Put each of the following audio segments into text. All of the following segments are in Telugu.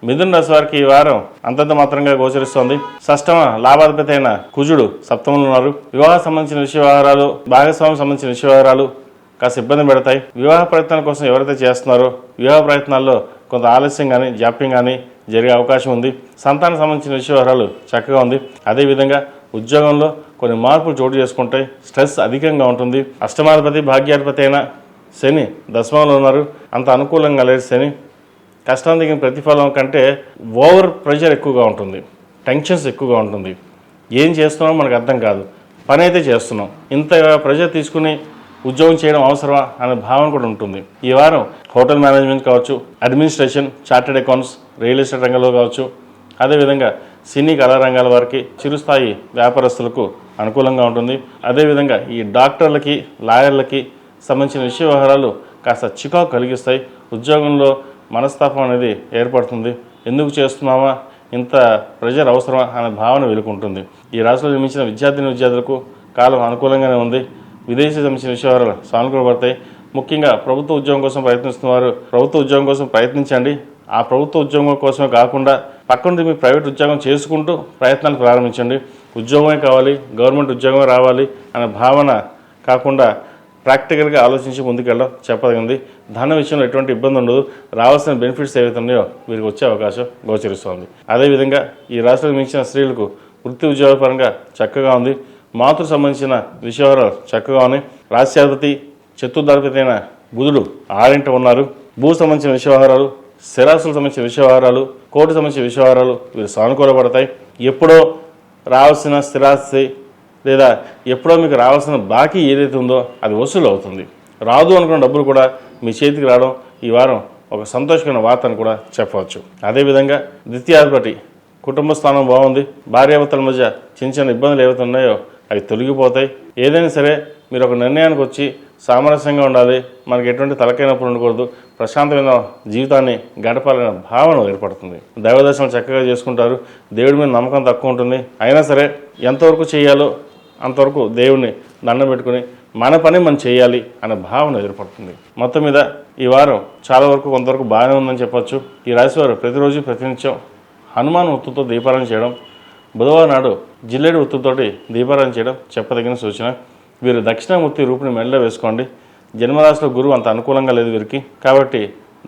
మిథున రాశి వారికి ఈ వారం అంతంత మాత్రంగా గోచరిస్తోంది. షష్టమ లాభాధిపతి అయిన కుజుడు సప్తమంలో ఉన్నారు. వివాహ సంబంధించిన విషయ వ్యవహారాలు, భాగస్వామి సంబంధించిన విషయ వ్యవహారాలు కాస్త ఇబ్బంది పెడతాయి. వివాహ ప్రయత్నాల కోసం ఎవరైతే చేస్తున్నారో వివాహ ప్రయత్నాల్లో కొంత ఆలస్యం కానీ జాప్యం కానీ జరిగే అవకాశం ఉంది. సంతానం సంబంధించిన విషయ వ్యవహారాలు చక్కగా ఉంది. అదేవిధంగా ఉద్యోగంలో కొన్ని మార్పులు చోటు చేసుకుంటాయి. స్ట్రెస్ అధికంగా ఉంటుంది. అష్టమాధిపతి భాగ్యాధిపతి అయిన శని దశమంలో ఉన్నారు. అంత అనుకూలంగా లేదు శని. కష్టం దిగిన ప్రతిఫలం కంటే ఓవర్ ప్రెషర్ ఎక్కువగా ఉంటుంది, టెన్షన్స్ ఎక్కువగా ఉంటుంది. ఏం చేస్తున్నామో మనకు అర్థం కాదు, పని అయితే చేస్తున్నాం, ఇంత ప్రెషర్ తీసుకుని ఉద్యోగం చేయడం అవసరమా అనే భావన కూడా ఉంటుంది. ఈ వారం హోటల్ మేనేజ్మెంట్ కావచ్చు, administration, chartered accounts, real estate రంగంలో కావచ్చు, అదేవిధంగా సినీ కళా రంగాల వారికి, చిరుస్థాయి వ్యాపారస్తులకు అనుకూలంగా ఉంటుంది. అదేవిధంగా ఈ డాక్టర్లకి, లాయర్లకి సంబంధించిన విషయ వ్యవహారాలు కాస్త చికాకు కలిగిస్తాయి. ఉద్యోగంలో మనస్తాపం అనేది ఏర్పడుతుంది. ఎందుకు చేస్తున్నామా, ఇంత ప్రెషర్ అవసరమా అనే భావన వెలుకుంటుంది. ఈ రాశిలో జన్మించిన విద్యార్థులకు కాలం అనుకూలంగానే ఉంది. విదేశీ సంబంధించిన విషయాలు సానుకూలపడతాయి. ముఖ్యంగా ప్రభుత్వ ఉద్యోగం కోసం ప్రయత్నిస్తున్న వారు ప్రభుత్వ ఉద్యోగం కోసం ప్రయత్నించండి. ఆ ప్రభుత్వ ఉద్యోగం కోసమే కాకుండా పక్కనుండి మీ ప్రైవేట్ ఉద్యోగం చేసుకుంటూ ప్రయత్నాలు ప్రారంభించండి. ఉద్యోగమే కావాలి, గవర్నమెంట్ ఉద్యోగమే రావాలి అనే భావన కాకుండా ప్రాక్టికల్గా ఆలోచించి ముందుకెళ్ళడం చెప్పదగింది. ధన విషయంలో ఎటువంటి ఇబ్బంది ఉండదు. రావాల్సిన బెనిఫిట్స్ ఏవైతే ఉన్నాయో వీరికి వచ్చే అవకాశం గోచరిస్తోంది. అదేవిధంగా ఈ రాష్ట్రంలో మించిన స్త్రీలకు వృత్తి ఉద్యోగపరంగా చక్కగా ఉంది. మాతృ సంబంధించిన విషయాలు చక్కగా ఉన్నాయి. రాష్ట్రాధిపతి చతుర్థాధిపతి అయిన బుధుడు 6 ఉన్నారు. భూ సంబంధించిన విషయవహారాలు, స్థిరాస్తులకు సంబంధించిన విషయవహారాలు, కోర్టు సంబంధించిన విషయవహారాలు వీరు సానుకూలపడతాయి. ఎప్పుడో రావాల్సిన స్థిరాస్తి లేదా ఎప్పుడో మీకు రావాల్సిన బాకీ ఏదైతే ఉందో అది వసూలు అవుతుంది. రాదు అనుకున్న డబ్బులు కూడా మీ చేతికి రావడం ఈ వారం ఒక సంతోషకరమైన వార్త అని కూడా చెప్పవచ్చు. అదేవిధంగా ద్వితీయాధిపతి కుటుంబ స్థానం బాగుంది. భార్యాభర్తల మధ్య చిన్న చిన్న ఇబ్బందులు ఏవైతే ఉన్నాయో అవి తొలగిపోతాయి. ఏదైనా సరే మీరు ఒక నిర్ణయానికి వచ్చి సామరస్యంగా ఉండాలి, మనకి ఎటువంటి తలకాయ నొప్పులు ఉండకూడదు, ప్రశాంతమైన జీవితాన్ని గడపాలనే భావన ఏర్పడుతుంది. దైవ దర్శనం చక్కగా చేసుకుంటారు. దేవుడి మీద నమ్మకం తక్కువ ఉంటుంది. అయినా సరే ఎంతవరకు చేయాలో అంతవరకు దేవుడిని దండం పెట్టుకుని మన పని మనం చేయాలి అనే భావన ఏర్పడుతుంది. మొత్తం మీద ఈ వారం చాలా వరకు కొంతవరకు బాగానే ఉందని చెప్పొచ్చు. ఈ రాశివారు ప్రతిరోజు ప్రతినిత్యం హనుమాన్ ఒత్తుతో దీపారాధన చేయడం, బుధవారం నాడు జిల్లేడు ఒత్తుతోటి దీపారాధన చేయడం చెప్పదగిన సూచన. వీరు దక్షిణామూర్తి రూపుని మెడలో వేసుకోండి. జన్మరాశిలో గురువు అంత అనుకూలంగా లేదు వీరికి, కాబట్టి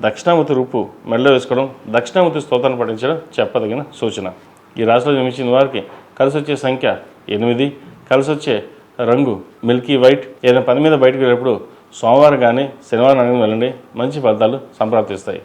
దక్షిణామూర్తి రూపు మెడలో వేసుకోవడం, దక్షిణామూర్తి స్తోత్రాన్ని పఠించడం చెప్పదగిన సూచన. ఈ రాశిలో జన్మించిన వారికి కలిసి వచ్చే సంఖ్య 8, కలిసి వచ్చే రంగు మిల్కీ వైట్. ఏదైనా పని మీద బయటకు వెళ్ళినప్పుడు సోమవారం కానీ శనివారం కానీ వెళ్ళండి, మంచి ఫలితాలు సంప్రాప్తిస్తాయి.